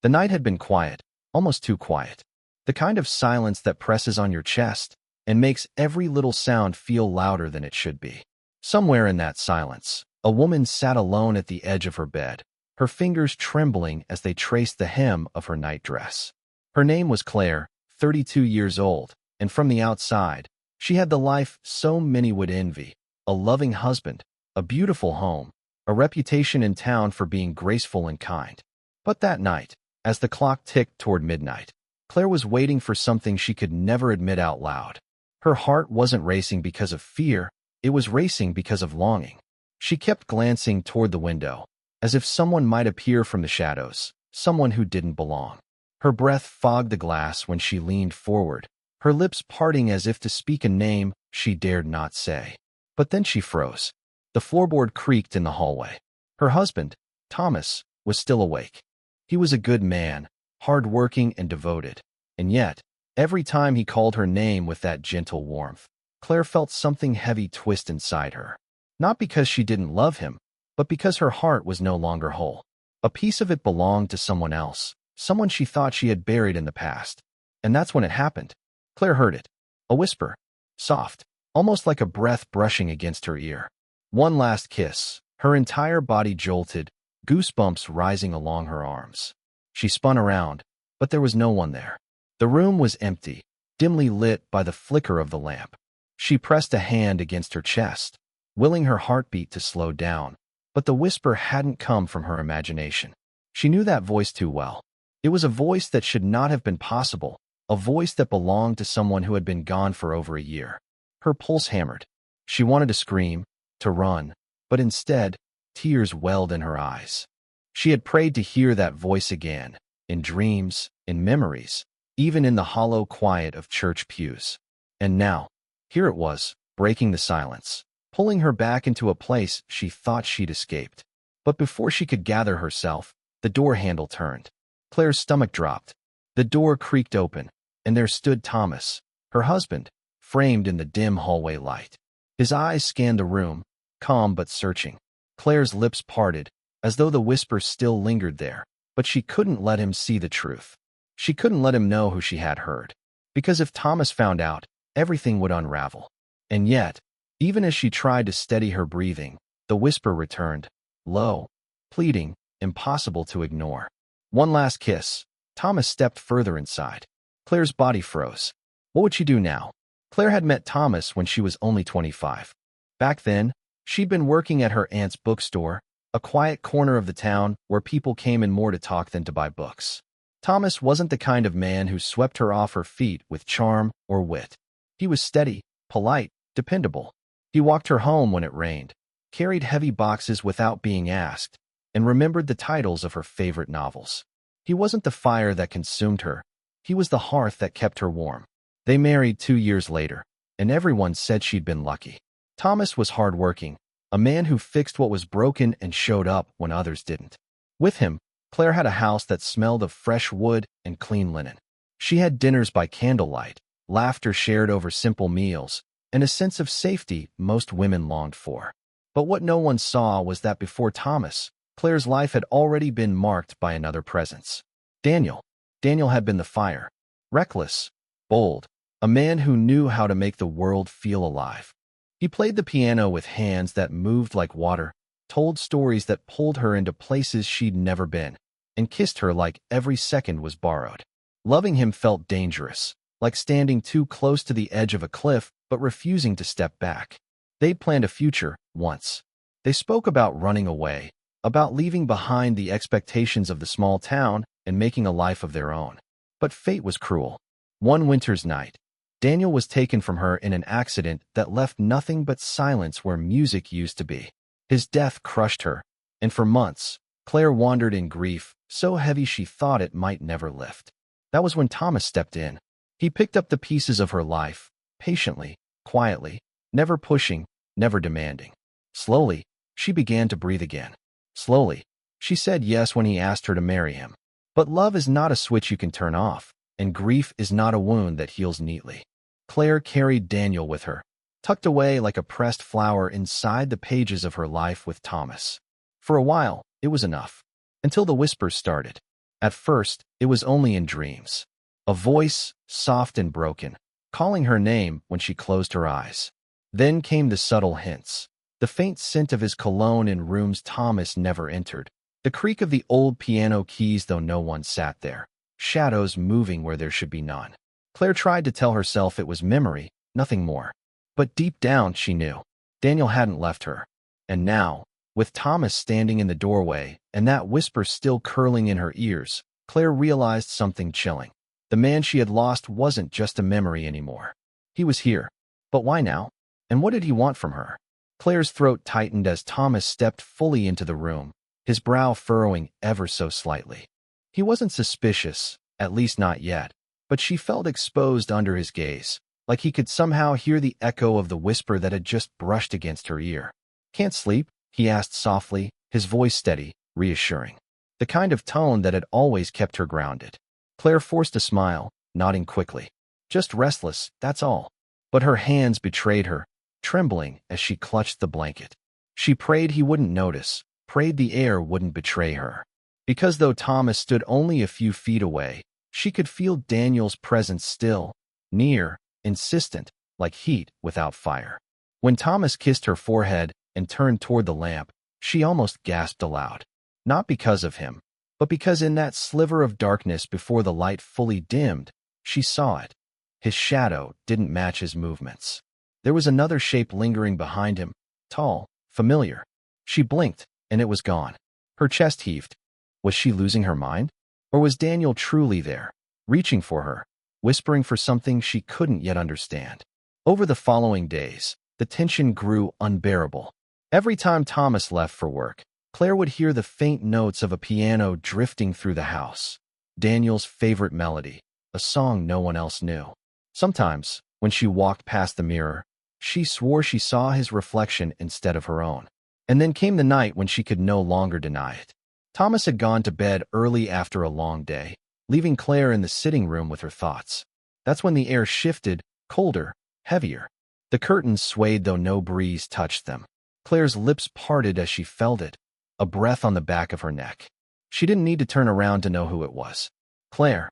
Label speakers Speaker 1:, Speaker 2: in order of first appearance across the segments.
Speaker 1: The night had been quiet, almost too quiet. The kind of silence that presses on your chest and makes every little sound feel louder than it should be. Somewhere in that silence, a woman sat alone at the edge of her bed, her fingers trembling as they traced the hem of her nightdress. Her name was Claire, 32 years old, and from the outside, she had the life so many would envy: a loving husband, a beautiful home, a reputation in town for being graceful and kind. But that night, as the clock ticked toward midnight, Claire was waiting for something she could never admit out loud. Her heart wasn't racing because of fear, it was racing because of longing. She kept glancing toward the window, as if someone might appear from the shadows, someone who didn't belong. Her breath fogged the glass when she leaned forward, her lips parting as if to speak a name she dared not say. But then she froze. The floorboard creaked in the hallway. Her husband, Thomas, was still awake. He was a good man, hard-working and devoted. And yet, every time he called her name with that gentle warmth, Claire felt something heavy twist inside her. Not because she didn't love him, but because her heart was no longer whole. A piece of it belonged to someone else, someone she thought she had buried in the past. And that's when it happened. Claire heard it. A whisper. Soft, almost like a breath brushing against her ear. One last kiss. Her entire body jolted, goosebumps rising along her arms. She spun around, but there was no one there. The room was empty, dimly lit by the flicker of the lamp. She pressed a hand against her chest, willing her heartbeat to slow down, but the whisper hadn't come from her imagination. She knew that voice too well. It was a voice that should not have been possible, a voice that belonged to someone who had been gone for over a year. Her pulse hammered. She wanted to scream, to run, but instead, tears welled in her eyes. She had prayed to hear that voice again, in dreams, in memories, even in the hollow quiet of church pews. And now, here it was, breaking the silence, pulling her back into a place she thought she'd escaped. But before she could gather herself, the door handle turned. Claire's stomach dropped. The door creaked open, and there stood Thomas, her husband, framed in the dim hallway light. His eyes scanned the room, calm but searching. Claire's lips parted, as though the whisper still lingered there, but she couldn't let him see the truth. She couldn't let him know who she had heard, because if Thomas found out, everything would unravel. And yet, even as she tried to steady her breathing, the whisper returned, low, pleading, impossible to ignore. One last kiss. Thomas stepped further inside. Claire's body froze. What would she do now? Claire had met Thomas when she was only 25. Back then, she'd been working at her aunt's bookstore, a quiet corner of the town where people came in more to talk than to buy books. Thomas wasn't the kind of man who swept her off her feet with charm or wit. He was steady, polite, dependable. He walked her home when it rained, carried heavy boxes without being asked, and remembered the titles of her favorite novels. He wasn't the fire that consumed her. He was the hearth that kept her warm. They married 2 years later, and everyone said she'd been lucky. Thomas was hardworking, a man who fixed what was broken and showed up when others didn't. With him, Claire had a house that smelled of fresh wood and clean linen. She had dinners by candlelight, laughter shared over simple meals, and a sense of safety most women longed for. But what no one saw was that before Thomas, Claire's life had already been marked by another presence. Daniel. Daniel had been the fire. Reckless, bold, a man who knew how to make the world feel alive. He played the piano with hands that moved like water, told stories that pulled her into places she'd never been, and kissed her like every second was borrowed. Loving him felt dangerous, like standing too close to the edge of a cliff but refusing to step back. They'd planned a future, once. They spoke about running away, about leaving behind the expectations of the small town and making a life of their own. But fate was cruel. One winter's night, Daniel was taken from her in an accident that left nothing but silence where music used to be. His death crushed her, and for months, Claire wandered in grief, so heavy she thought it might never lift. That was when Thomas stepped in. He picked up the pieces of her life, patiently, quietly, never pushing, never demanding. Slowly, she began to breathe again. Slowly, she said yes when he asked her to marry him. But love is not a switch you can turn off, and grief is not a wound that heals neatly. Claire carried Daniel with her, tucked away like a pressed flower inside the pages of her life with Thomas. For a while, it was enough. Until the whispers started. At first, it was only in dreams. A voice, soft and broken, calling her name when she closed her eyes. Then came the subtle hints. The faint scent of his cologne in rooms Thomas never entered. The creak of the old piano keys though no one sat there. Shadows moving where there should be none. Claire tried to tell herself it was memory, nothing more. But deep down she knew. Daniel hadn't left her. And now, with Thomas standing in the doorway and that whisper still curling in her ears, Claire realized something chilling. The man she had lost wasn't just a memory anymore. He was here. But why now? And what did he want from her? Claire's throat tightened as Thomas stepped fully into the room, his brow furrowing ever so slightly. He wasn't suspicious, at least not yet, but she felt exposed under his gaze, like he could somehow hear the echo of the whisper that had just brushed against her ear. "Can't sleep?" he asked softly, his voice steady, reassuring. The kind of tone that had always kept her grounded. Claire forced a smile, nodding quickly. "Just restless, that's all." But her hands betrayed her, trembling as she clutched the blanket. She prayed he wouldn't notice, prayed the air wouldn't betray her. Because though Thomas stood only a few feet away, she could feel Daniel's presence still, near, insistent, like heat without fire. When Thomas kissed her forehead and turned toward the lamp, she almost gasped aloud. Not because of him, but because in that sliver of darkness before the light fully dimmed, she saw it. His shadow didn't match his movements. There was another shape lingering behind him, tall, familiar. She blinked, and it was gone. Her chest heaved. Was she losing her mind? Or was Daniel truly there, reaching for her, whispering for something she couldn't yet understand? Over the following days, the tension grew unbearable. Every time Thomas left for work, Claire would hear the faint notes of a piano drifting through the house. Daniel's favorite melody, a song no one else knew. Sometimes, when she walked past the mirror, she swore she saw his reflection instead of her own. And then came the night when she could no longer deny it. Thomas had gone to bed early after a long day, leaving Claire in the sitting room with her thoughts. That's when the air shifted, colder, heavier. The curtains swayed though no breeze touched them. Claire's lips parted as she felt it, a breath on the back of her neck. She didn't need to turn around to know who it was. "Claire."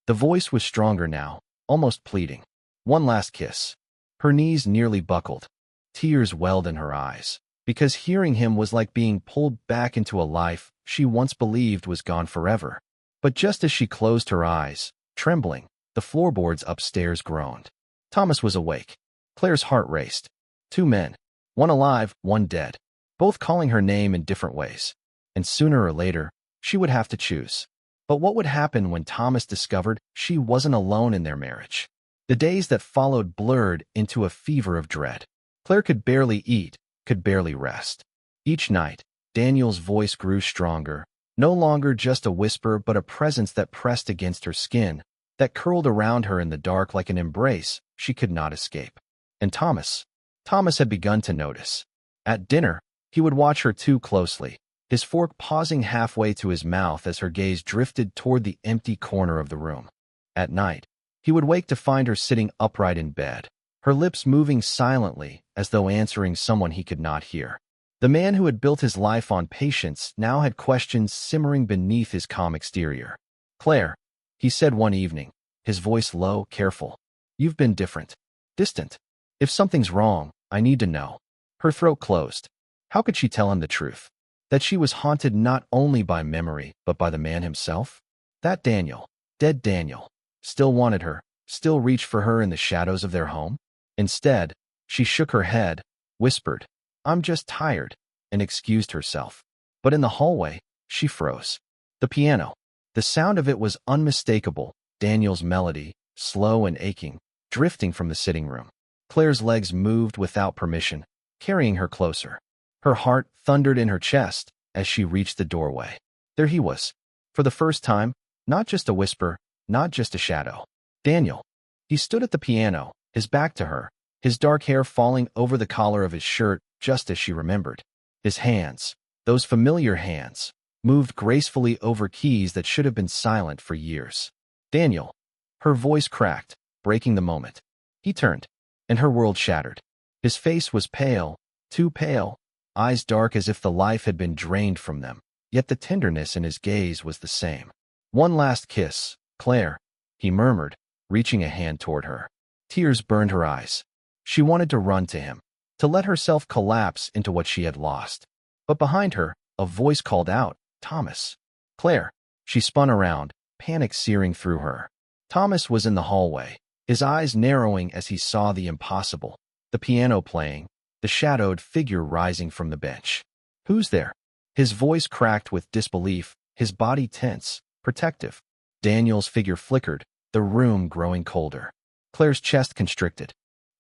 Speaker 1: The voice was stronger now, almost pleading. One last kiss. Her knees nearly buckled. Tears welled in her eyes, because hearing him was like being pulled back into a life she once believed was gone forever. But just as she closed her eyes, trembling, the floorboards upstairs groaned. Thomas was awake. Claire's heart raced. Two men, one alive, one dead, both calling her name in different ways. And sooner or later, she would have to choose. But what would happen when Thomas discovered she wasn't alone in their marriage? The days that followed blurred into a fever of dread. Claire could barely eat, could barely rest. Each night, Daniel's voice grew stronger, no longer just a whisper but a presence that pressed against her skin, that curled around her in the dark like an embrace she could not escape. And Thomas had begun to notice. At dinner, he would watch her too closely, his fork pausing halfway to his mouth as her gaze drifted toward the empty corner of the room. At night, he would wake to find her sitting upright in bed, her lips moving silently as though answering someone he could not hear. The man who had built his life on patience now had questions simmering beneath his calm exterior. "Claire," he said one evening, his voice low, careful. "You've been different. Distant. If something's wrong, I need to know." Her throat closed. How could she tell him the truth? That she was haunted not only by memory, but by the man himself? That Daniel, dead Daniel, still wanted her, still reached for her in the shadows of their home? Instead, she shook her head, whispered, "I'm just tired," and excused herself. But in the hallway, she froze. The piano. The sound of it was unmistakable, Daniel's melody, slow and aching, drifting from the sitting room. Claire's legs moved without permission, carrying her closer. Her heart thundered in her chest as she reached the doorway. There he was. For the first time, not just a whisper, not just a shadow. Daniel. He stood at the piano, his back to her, his dark hair falling over the collar of his shirt just as she remembered. His hands, those familiar hands, moved gracefully over keys that should have been silent for years. "Daniel." Her voice cracked, breaking the moment. He turned, and her world shattered. His face was pale, too pale, eyes dark as if the life had been drained from them, yet the tenderness in his gaze was the same. One last kiss, Claire, he murmured, reaching a hand toward her. Tears burned her eyes. She wanted to run to him, to let herself collapse into what she had lost. But behind her, a voice called out, Thomas. Claire. She spun around, panic searing through her. Thomas was in the hallway, his eyes narrowing as he saw the impossible, the piano playing, the shadowed figure rising from the bench. Who's there? His voice cracked with disbelief, his body tense, protective. Daniel's figure flickered, the room growing colder. Claire's chest constricted.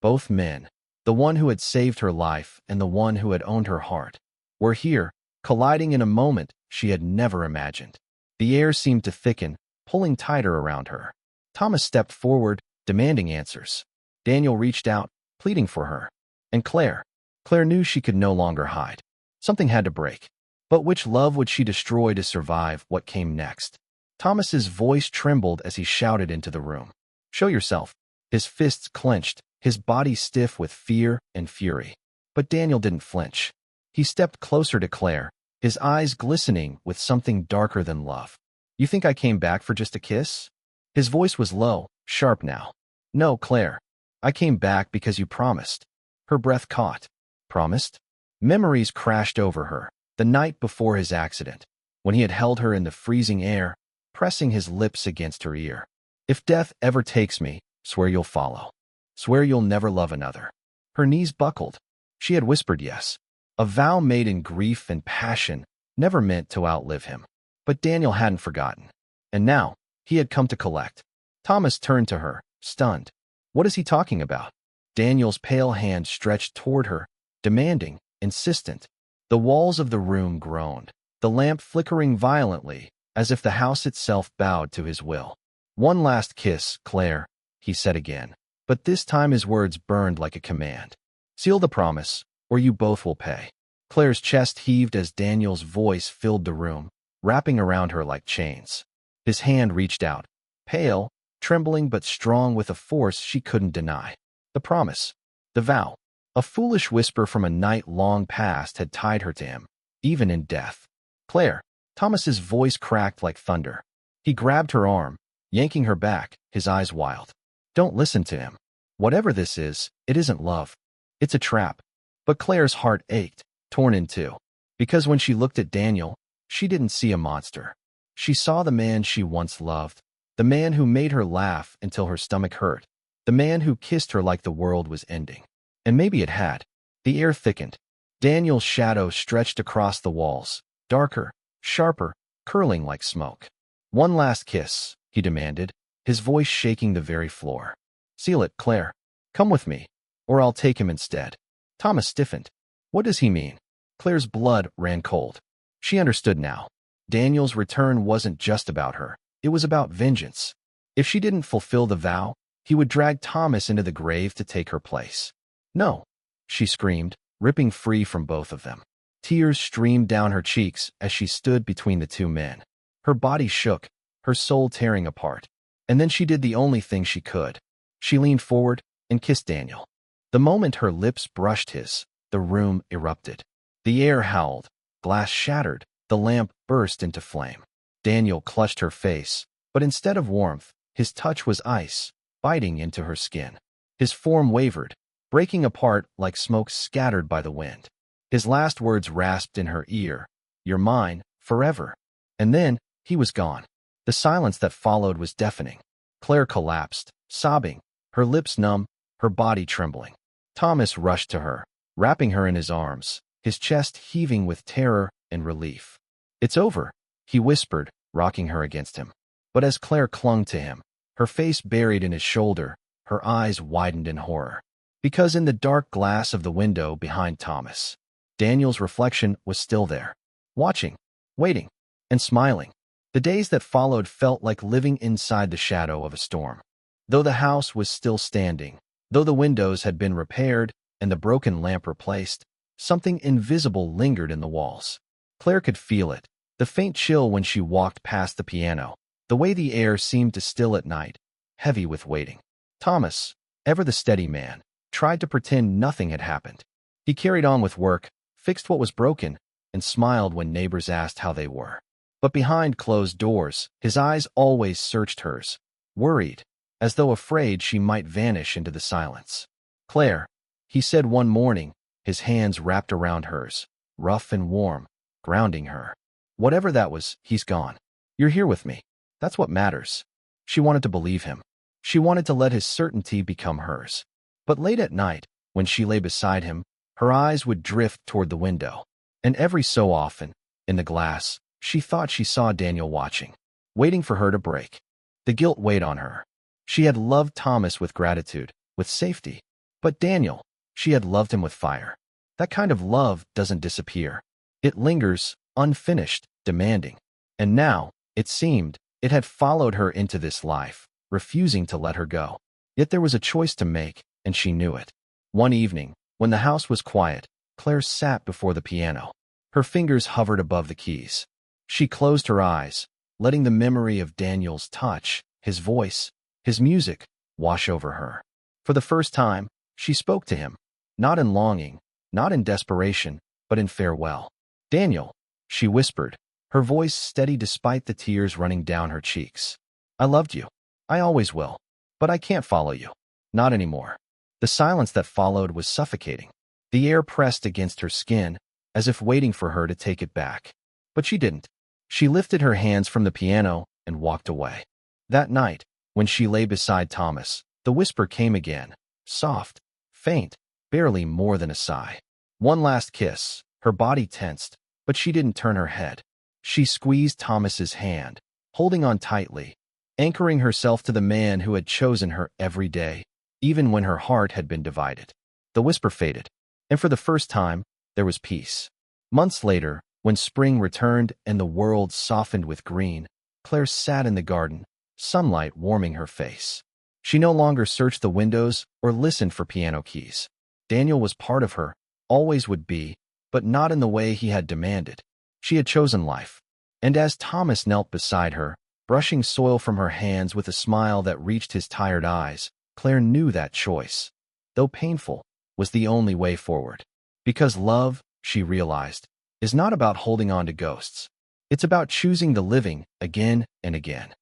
Speaker 1: Both men, the one who had saved her life and the one who had owned her heart, were here, colliding in a moment she had never imagined. The air seemed to thicken, pulling tighter around her. Thomas stepped forward, demanding answers. Daniel reached out, pleading for her. And Claire knew she could no longer hide. Something had to break. But which love would she destroy to survive what came next? Thomas's voice trembled as he shouted into the room. Show yourself. His fists clenched, his body stiff with fear and fury. But Daniel didn't flinch. He stepped closer to Claire, his eyes glistening with something darker than love. You think I came back for just a kiss? His voice was low, sharp now. No, Claire. I came back because you promised. Her breath caught. Promised? Memories crashed over her, the night before his accident, when he had held her in the freezing air, pressing his lips against her ear. If death ever takes me, swear you'll follow. Swear you'll never love another. Her knees buckled. She had whispered yes. A vow made in grief and passion, never meant to outlive him. But Daniel hadn't forgotten. And now, he had come to collect. Thomas turned to her, stunned. What is he talking about? Daniel's pale hand stretched toward her, demanding, insistent. The walls of the room groaned, the lamp flickering violently, as if the house itself bowed to his will. One last kiss, Claire, he said again. But this time his words burned like a command. Seal the promise, or you both will pay. Claire's chest heaved as Daniel's voice filled the room, wrapping around her like chains. His hand reached out, pale, trembling but strong with a force she couldn't deny. The promise. The vow. A foolish whisper from a night long past had tied her to him, even in death. Claire. Thomas's voice cracked like thunder. He grabbed her arm, yanking her back, his eyes wild. Don't listen to him. Whatever this is, it isn't love. It's a trap. But Claire's heart ached, torn in two. Because when she looked at Daniel, she didn't see a monster. She saw the man she once loved, the man who made her laugh until her stomach hurt, the man who kissed her like the world was ending. And maybe it had. The air thickened. Daniel's shadow stretched across the walls, darker, sharper, curling like smoke. One last kiss, he demanded, his voice shaking the very floor. Seal it, Claire. Come with me, or I'll take him instead. Thomas stiffened. What does he mean? Claire's blood ran cold. She understood now. Daniel's return wasn't just about her. It was about vengeance. If she didn't fulfill the vow, he would drag Thomas into the grave to take her place. No, she screamed, ripping free from both of them. Tears streamed down her cheeks as she stood between the two men. Her body shook, her soul tearing apart. And then she did the only thing she could. She leaned forward and kissed Daniel. The moment her lips brushed his, the room erupted. The air howled, glass shattered, the lamp burst into flame. Daniel clutched her face, but instead of warmth, his touch was ice, biting into her skin. His form wavered, breaking apart like smoke scattered by the wind. His last words rasped in her ear, "You're mine, forever." And then, he was gone. The silence that followed was deafening. Claire collapsed, sobbing, her lips numb, her body trembling. Thomas rushed to her, wrapping her in his arms, his chest heaving with terror and relief. It's over, he whispered, rocking her against him. But as Claire clung to him, her face buried in his shoulder, her eyes widened in horror. Because in the dark glass of the window behind Thomas, Daniel's reflection was still there, watching, waiting, and smiling. The days that followed felt like living inside the shadow of a storm. Though the house was still standing, though the windows had been repaired and the broken lamp replaced, something invisible lingered in the walls. Claire could feel it, the faint chill when she walked past the piano, the way the air seemed to still at night, heavy with waiting. Thomas, ever the steady man, tried to pretend nothing had happened. He carried on with work, fixed what was broken, and smiled when neighbors asked how they were. But behind closed doors, his eyes always searched hers, worried, as though afraid she might vanish into the silence. "Claire," he said one morning, his hands wrapped around hers, rough and warm, grounding her. "Whatever that was, he's gone. You're here with me. That's what matters." She wanted to believe him. She wanted to let his certainty become hers. But late at night, when she lay beside him, her eyes would drift toward the window. And every so often, in the glass, she thought she saw Daniel watching, waiting for her to break. The guilt weighed on her. She had loved Thomas with gratitude, with safety. But Daniel, she had loved him with fire. That kind of love doesn't disappear. It lingers, unfinished, demanding. And now, it seemed, it had followed her into this life, refusing to let her go. Yet there was a choice to make, and she knew it. One evening, when the house was quiet, Claire sat before the piano. Her fingers hovered above the keys. She closed her eyes, letting the memory of Daniel's touch, his voice, his music, wash over her. For the first time, she spoke to him, not in longing, not in desperation, but in farewell. "Daniel," she whispered, her voice steady despite the tears running down her cheeks. "I loved you. I always will. But I can't follow you. Not anymore." The silence that followed was suffocating. The air pressed against her skin, as if waiting for her to take it back. But she didn't. She lifted her hands from the piano and walked away. That night, when she lay beside Thomas, the whisper came again, soft, faint, barely more than a sigh. One last kiss. Her body tensed, but she didn't turn her head. She squeezed Thomas's hand, holding on tightly, anchoring herself to the man who had chosen her every day, even when her heart had been divided. The whisper faded, and for the first time, there was peace. Months later, when spring returned and the world softened with green, Claire sat in the garden, sunlight warming her face. She no longer searched the windows or listened for piano keys. Daniel was part of her, always would be, but not in the way he had demanded. She had chosen life. And as Thomas knelt beside her, brushing soil from her hands with a smile that reached his tired eyes, Claire knew that choice, though painful, was the only way forward. Because love, she realized, is not about holding on to ghosts. It's about choosing the living again and again.